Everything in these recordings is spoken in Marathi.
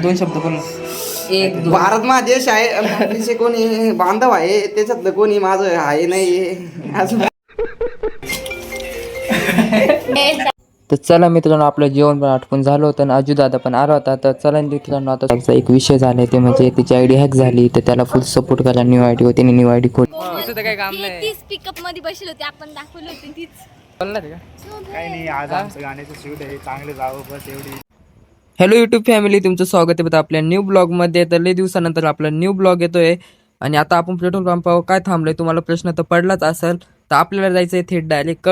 दोन शब्द बोल. एक भारत माझा देश आहे आणि आपल्याचे कोणी बांधव आहे त्याच्यातलं कोणी माझं आहे नाही अजून. तर चला मित्रांनो, आपलं जेवण पण आटपून झालं होतं आणि अजू दादा पण आला होता. तर चला मित्रांनो, आता त्याचा एक विषय झाला ते म्हणजे त्याची आयडी हॅक झाली. तर त्याला फुल सपोर्ट करा. न्यू आयडी होती, न्यू आयडी खोल. काही काम नाही. तीच पिकअप मध्ये बसली होती, आपण दाखवली होती तीच. बोलणार का? काही नाही, आज आमचं गाण्याचं शूट आहे, चांगलं जावं बस एवढी. हॅलो यूट्यूब फॅमिली, तुमचं स्वागत आहे आपल्या न्यू ब्लॉगमध्ये. तर लई दिवसानंतर आपला न्यू ब्लॉग येतोय आणि आता आपण पेट्रोल पंपावर काय थांबलोय तुम्हाला प्रश्न तर पडलाच असेल. तर आपल्याला जायचं आहे थेट डायरेक्ट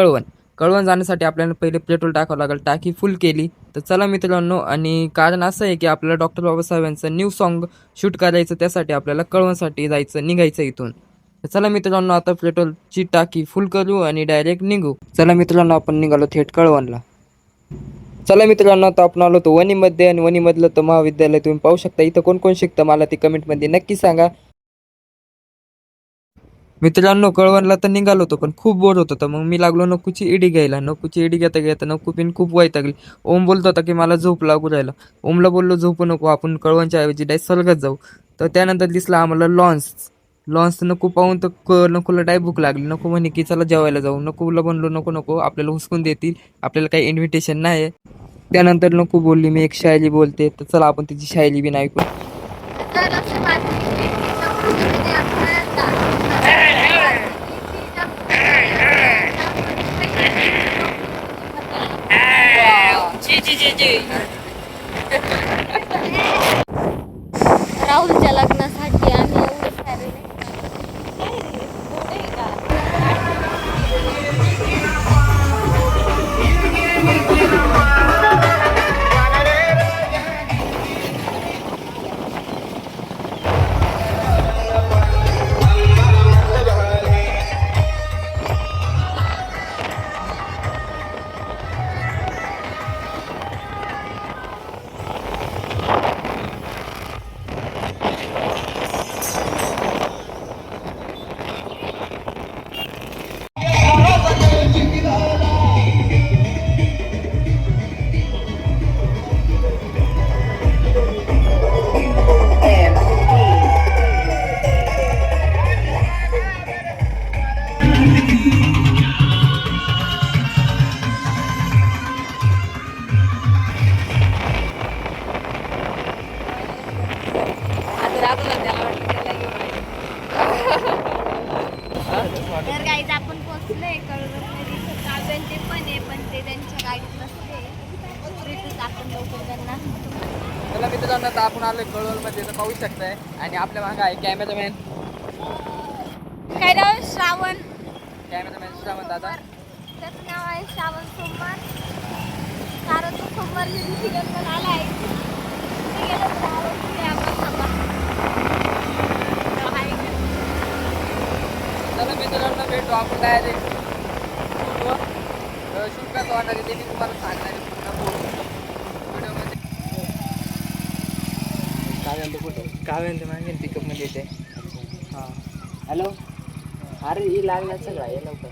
कळवण जाण्यासाठी आपल्याला पहिले पेट्रोल टाकावं लागेल. टाकी फुल केली. तर चला मित्रांनो, आणि कारण असं आहे की आपल्याला डॉक्टर बाबासाहेब यांचं न्यू सॉन्ग शूट करायचं, त्यासाठी आपल्याला कळवणसाठी निघायचं इथून. तर चला मित्रांनो, आता पेट्रोलची टाकी फुल करू आणि डायरेक्ट निघू. चला मित्रांनो, आपण निघालो थेट कळवणला. चला मित्रांनो, आता आपण आलो होतो वणीमध्ये आणि वणीमधलं तर महाविद्यालय तुम्ही पाहू शकता. इथं कोण कोण शिकतं मला ते कमेंटमध्ये नक्की सांगा. मित्रांनो, कळवणला तर निघालो होतो पण खूप बोर होत होतं. मग मी लागलो नकूची इडी घ्यायला. नकूची इडी घेता नकू पिन खूप वैतागली. ओम बोलत होता की मला झोप लागू राहिला. ओमला बोललो झोपू नको, आपण कळवणच्या ऐवजी डायरेक्ट सरगत जाऊ. तर त्यानंतर दिसला आम्हाला लॉन्स नको पाहून तर नकोला डाय भूक लागली. नको म्हणे की चला जेवायला जाऊ. नकोला म्हणलो नको आपल्याला हुसकून देतील, आपल्याला काही इन्व्हिटेशन नाही. त्यानंतर नको बोलली मी एक शायरी बोलते, तर चला आपण तिची शायरी बी ऐकू. राहुलच्या लग्नासाठी आम्ही तर गाईज आपण पोहोचलोय कळवणमध्ये. काव्यान ते पण आहे, पण ते त्यांच्या गाडीत नसते. भेटूच आपण लवकर त्यांना. चला मित्रांनो, आता आपण आलोय कळवणमध्ये, तर पाहू शकताय. आणि आपल्या मागं आहे कॅमेरामॅन काय नाव? श्रावण. कॅमेरामॅन श्रावण दादा. त्याचं नाव आहे श्रावण सोमवार. कारण तो सोमवार दिवशी गणपण आला आहे. ते गेलं श्रावण पुढे आपण थांबा. चला मित्रांनो, भेटू आपण डायरेक्ट शूट कसं वाटणार ते मी तुम्हाला सांगणार आहे व्हिडिओमध्ये. काव्यान ते मागेन पिकअपमध्ये येते. हां हॅलो, अरे ही लागणार सगळं आहे लवकर.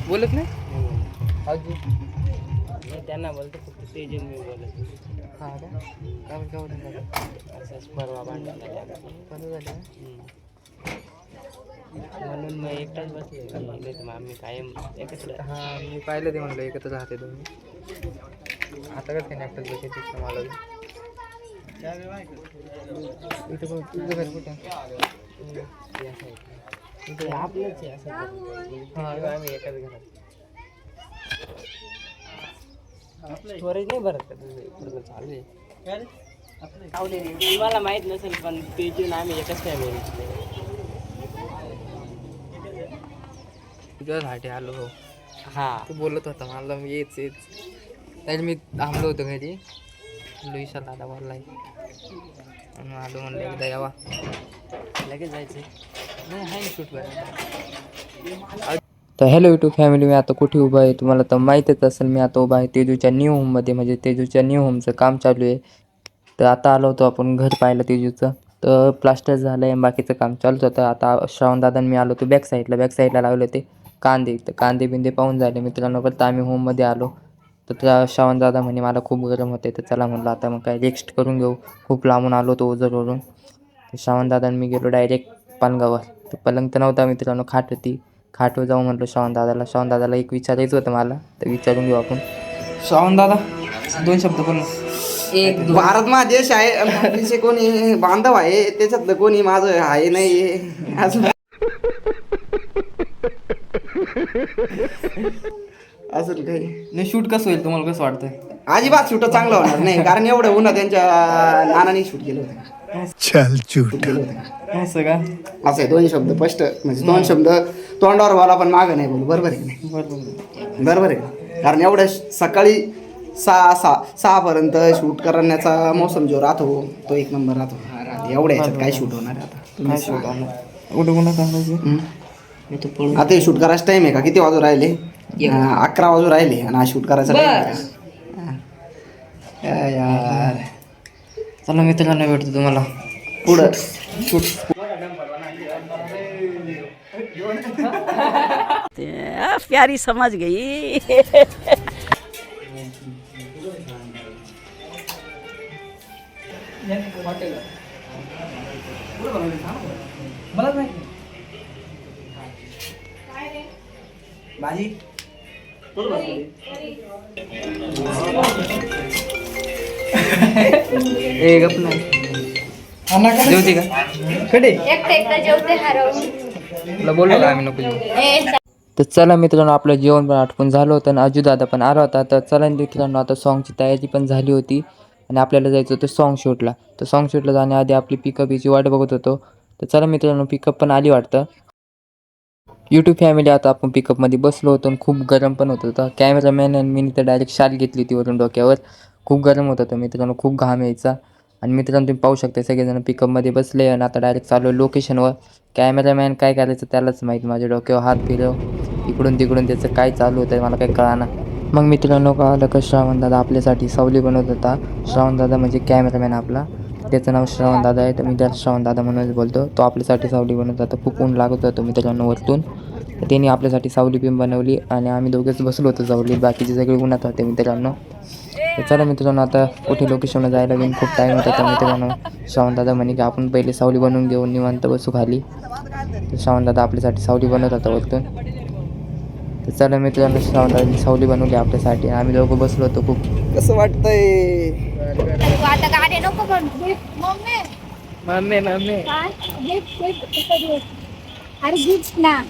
बोलत नाही अजून त्यांना बोलतो फक्त तेजन मी बोलत. हां का असंच परवा भांडणं झालं म्हणून मग एकटाच बसले. नाही तर मग आम्ही कायम एकत्र. हां मी पाहिलं ते म्हणलं एकत्र राहते तुम्ही. आता कसं काही एकटाच बसायचं मला. इथं पण तुझं घर कुठं? इथे आपलंच आहे असं. हां आम्ही एकाच घरात. स्टोरेज नाही भरत का तुझं? चालू आहे. मला माहित नसेल पण ते जे आम्ही एकच फॅमिली तुझ्यासाठी आलो. हो हां, तू बोलत होता मला मी येच त्याला मी थांबलो होतो घरी. लुईशा दादा बोललाय म्हणून आलो. म्हणलं एकदा यावा, लगेच जायचं नाही आहे शूट करायला. तर हॅलो यूट्यूब फॅमिली, मी आता कुठे उभा आहे तुम्हाला तर माहीतच असेल. मी आता उभा आहे तेजूच्या न्यू होममध्ये, म्हणजे तेजूच्या न्यू होमचं काम चालू आहे. तर आता आलो होतो आपण घर पाहिलं तेजूचं. तर प्लास्टर झालं आहे, बाकीचं काम चालूच होतं. आता श्रावणदादा मी आलो तो बॅक साईडला लावले होते कांदे, तर कांदे बिंदे पाहून झाले मित्रांनो. परत आम्ही होममध्ये आलो, तर त्या श्रावणदादा म्हणे मला खूप गरम होते, तर चला म्हणलं आता मग काय रेस्ट करून घेऊ. खूप लांबून आलो तो ओझरवरून. तर श्रावणदादा मी गेलो डायरेक्ट पलंगावर. तर पलंग तर नव्हता मित्रांनो, खाट होती. खाटवर जाऊ म्हटलं श्रावणदादाला एक विचारायचं होतं मला, तर विचारून घेऊ आपण. श्रावणदादा 2 शब्द बोल. भारत माझा देश आहे आणि बाकीचे कोणी बांधव आहे त्याच्यातलं कोणी माझं आहे नाही अजून अजून काही नाही शूट कसं होईल तुम्हाला कसं वाटतंय? अजिबात शूट चांगलं होणार नाही, कारण एवढं उन्हा त्यांच्या नानाने शूट केलं होतं. चल झूठ. केलं होतं असं का? असं आहे 2 शब्द स्पष्ट, म्हणजे 2 शब्द तोंडावर बोला पण मागं नाही बोलू. बरोबर आहे की नाही? बरोबर आहे. कारण एवढ्या सकाळी 6 पर्यंत शूट करण्याचा मोसम जो राहतो तो 1 नंबर राहतो. एवढ्या ह्याच्यात काय शूट होणार आहे आता? तुम्ही सांगा. कुठं कुणा सांगायचं? आता हे शूट करायचं टाइम आहे का? किती वाजू राहिले? 11 वाजू राहिले आणि हा शूट करायचा टाइम आहे का? यार चला मित्रांनो भेटतो तुम्हाला पुढं शूट. प्यारी समझ गई. भाजी एक आपण जेवते का? एकटा जेवते हरवून. तुला बोललो का आम्ही नको जेवू? तर चला मित्रांनो आपलं जेवण पण आटपून झालं होतं आणि अजूदादा पण आला होता. तर चला मित्रांनो आता सॉन्गची तयारी पण झाली होती आणि आपल्याला जायचं होतं सॉन्ग शूटला. तर सॉन्ग शूटला जाण्याआधी आपली पिकअप याची वाट बघत होतो. तर चला मित्रांनो पिकअप पण आली वाटतं. यूट्यूब फॅमिली आता आपण पिकअपमध्ये बसलो होतो आणि खूप गरम पण होत होतं. कॅमेरामॅन आणि मी तर डायरेक्ट शाल घेतली होती वरून डोक्यावर. खूप गरम होत होतं मित्रांनो, खूप घाम यायचा. आणि मित्रांनो तुम्ही पाहू शकता सगळेजण पिकअपमध्ये बसले आणि आता डायरेक्ट चालू आहे लोकेशनवर. कॅमेरामॅन काय करायचं त्यालाच माहीत, माझ्या डोक्यावर हात फिरव इकडून तिकडून त्याचं काय चालू होतं मला काही कळाना. मग मित्रांनो कळालं का श्रावणदादा आपल्यासाठी सावली बनवत होता. श्रावणदादा म्हणजे कॅमेरामॅन आपला, त्याचं नाव श्रावणदादा आहे, तर मी त्याला श्रावणदादा म्हणूनच बोलतो. तो आपल्यासाठी सावली बनवत होता. खूप ऊन लागत होतं मित्रांनो वरतून, तर त्यांनी आपल्यासाठी सावली पण बनवली आणि आम्ही दोघेच बसलो होतो सावलीत. बाकीचे सगळे उन्हात होते मित्रांनो. तर चला मित्रांनो आता कुठे लोकेशनला जायला घेऊन खूप टाईम होता. तर मित्रांनो श्रावणदादा म्हणे की आपण पहिले सावली बनवून घेऊन निवांत बसू खाली. तर श्रावणदादा आपल्यासाठी सावली बनवत होता वरतून. तर चला मित्रांनो श्रावणदादांनी सावली बनवली आपल्यासाठी आणि आम्ही दोघं बसलो होतो. खूप कसं वाटतंय? तू आता गाणे नको म्हणू. मम्मी काय? अरे गिफ्ट ना.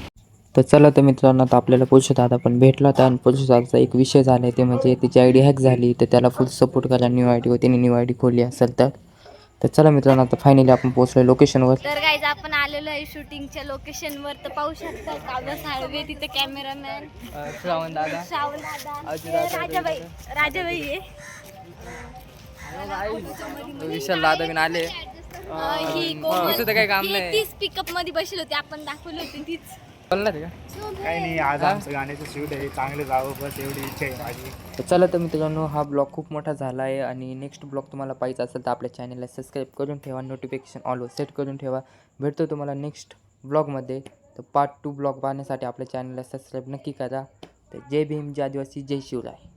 तर चला तर मित्रांनो आता आपल्याला पुरुषदादा पण भेटला होता आणि पुरुषदादाचा एक विषय झाला आहे, ते म्हणजे त्याची आय डी हॅक झाली. तर त्याला फुल सपोर्ट करा न्यू आय डी व त्याने न्यू आय डी खोलली असेल तर. तर चला मित्रांनो आता फायनली आपण पोहोचलो लोकेशनवर. तर गाईज आपण आलेलो आहे शूटिंगच्या लोकेशनवर. तर पाहू शकता कागद हाळवे तिथे कॅमेरामॅन श्रावणदादा राजाबाई आहे. विशाल दादा बिन आले. ही दुसरं तर काही काम नाही. तीच पिकअप मध्ये बसली होती, आपण दाखवली होती तीच. बोलणार का? काही नाही, आज आमचं गाण्याचं शूट आहे, चांगलं जावं बस एवढी इच्छा आहे माझी. तर चला तर मित्रांनो हा ब्लॉग खूप मोठा झाला आहे आणि नेक्स्ट ब्लॉग तुम्हाला पाहिजे असेल तर आपल्या चॅनलला सबस्क्राईब करून ठेवा, नोटिफिकेशन ऑल सेट करून ठेवा. भेटतो तुम्हाला नेक्स्ट ब्लॉगमध्ये. तर पार्ट 2 ब्लॉग पाहण्यासाठी आपल्या चॅनलला सबस्क्राईब नक्की करा. तर जय भीम, जय आदिवासी, जय शिवराय.